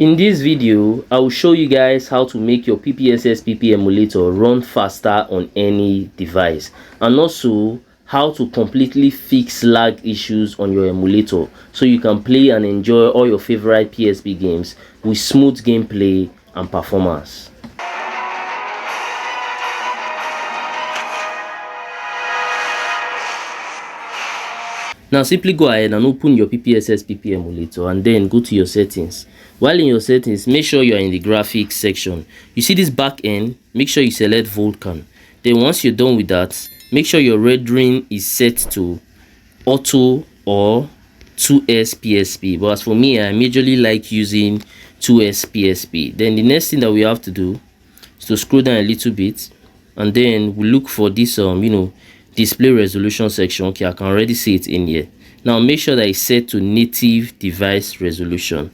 In this video, I will show you guys how to make your PPSSPP emulator run faster on any device, and also how to completely fix lag issues on your emulator so you can play and enjoy all your favorite PSP games with smooth gameplay and performance. Now simply go ahead and open your PPSSPP emulator and then go to your settings. While in your settings, make sure you are in the graphics section. You see this back end, make sure you select Vulkan. Then once you're done with that, make sure your rendering is set to auto or 2S PSP. But as for me, I majorly like using 2S PSP. Then the next thing that we have to do is to scroll down a little bit, and then we look for this display resolution section. Okay, I can already see it in here. Now make sure that it's set to native device resolution.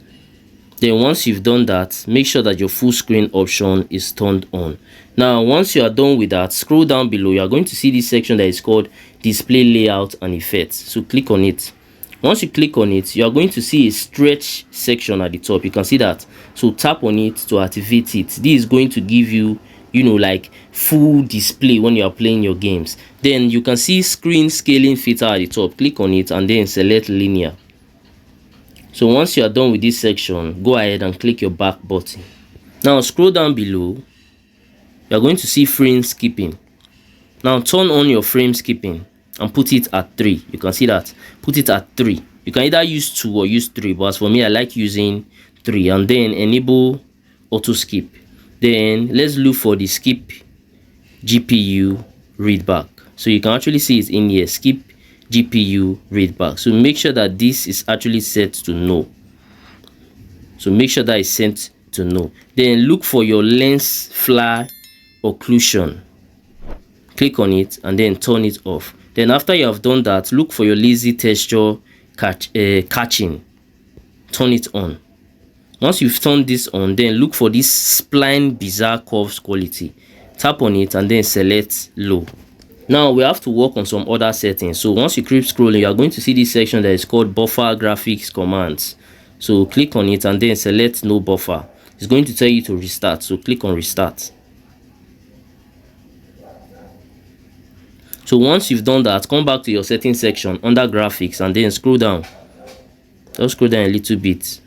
Then once you've done that, make sure that your full screen option is turned on. Now once you are done with that, scroll down below. You are going to see this section that is called display layout and effects. So click on it. Once you click on it, you are going to see a stretch section at the top. You can see that. So tap on it to activate it. This is going to give you like full display when you are playing your games. Then you can see screen scaling filter at the top. Click on it and then select linear. So once you are done with this section, go ahead and click your back button. Now scroll down below. You are going to see frame skipping. Now turn on your frame skipping and put it at 3. You can see that. Put it at 3. You can either use 2 or use 3, but as for me, I like using 3. And then enable auto skip. Then let's look for the skip GPU read back. So you can actually see it in here, skip GPU read back. So make sure that this is actually set to no. So make sure that it's set to no. Then look for your lens flare occlusion. Click on it and then turn it off. Then after you have done that, look for your lazy texture catching. Turn it on. Once you've turned this on, then look for this spline bizarre curves quality. Tap on it and then select low. Now we have to work on some other settings. So once you keep scrolling, you are going to see this section that is called buffer graphics commands. So click on it and then select no buffer. It's going to tell you to restart. So click on restart. So once you've done that, come back to your settings section under graphics and then scroll down. Just scroll down a little bit.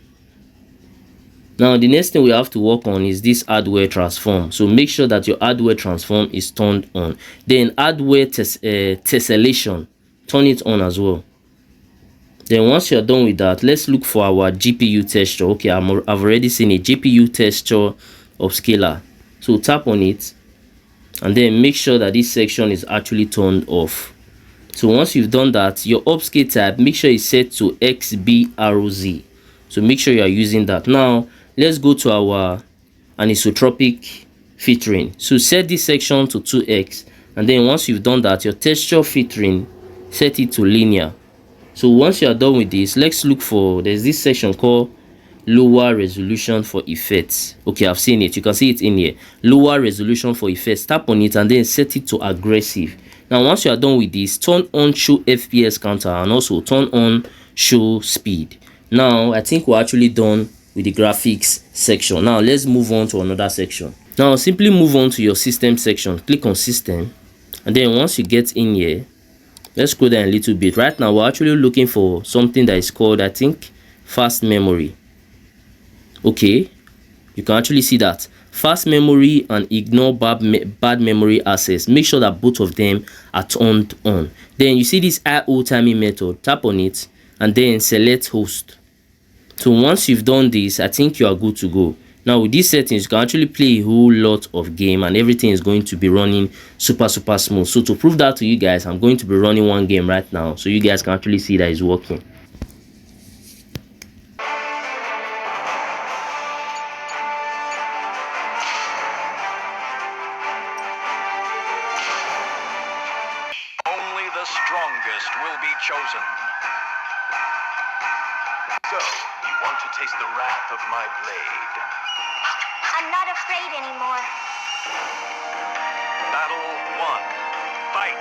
Now the next thing we have to work on is this hardware transform. So make sure that your hardware transform is turned on. Then hardware tessellation, turn it on as well. Then once you're done with that, let's look for our GPU texture. Okay, I've already seen a GPU texture upscaler. So tap on it and then make sure that this section is actually turned off. So once you've done that, your upscale type, make sure it's set to XBRZ. So make sure you are using that. Now let's go to our anisotropic filtering. So set this section to 2x, and then once you've done that, your texture filtering, set it to linear. So once you are done with this, let's look for, there's this section called lower resolution for effects. Okay, I've seen it. You can see it in here. Lower resolution for effects. Tap on it and then set it to aggressive. Now once you are done with this, turn on show FPS counter and also turn on show speed. Now I think we're actually done with the graphics section. Now let's move on to another section. Now simply move on to your system section. Click on system, and then once you get in here, let's scroll down a little bit. Right now we're actually looking for something that is called, I think, fast memory. Okay, you can actually see that fast memory and ignore bad memory access. Make sure that both of them are turned on. Then you see this IO timing method. Tap on it and then select host. So once you've done this, I think you are good to go. Now with these settings, you can actually play a whole lot of game and everything is going to be running super smooth. So to prove that to you guys, I'm going to be running one game right now so you guys can actually see that it's working. Only the strongest will be chosen. So, you want to taste the wrath of my blade? I'm not afraid anymore. Battle 1. Fight!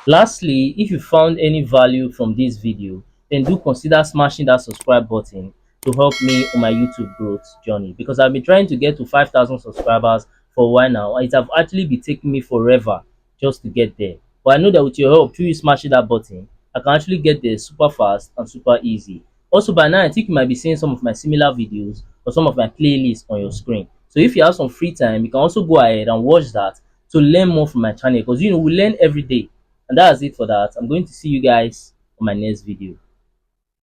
Lastly, if you found any value from this video, then do consider smashing that subscribe button to help me on my YouTube growth journey, because I've been trying to get to 5,000 subscribers for a while now, and it have actually been taking me forever just to get there. But I know that with your help, through you smashing that button, I can actually get there super fast and super easy. Also, by now, I think you might be seeing some of my similar videos or some of my playlists on your screen. So if you have some free time, you can also go ahead and watch that to learn more from my channel, because we learn every day. And that's it for that. I'm going to see you guys on my next video.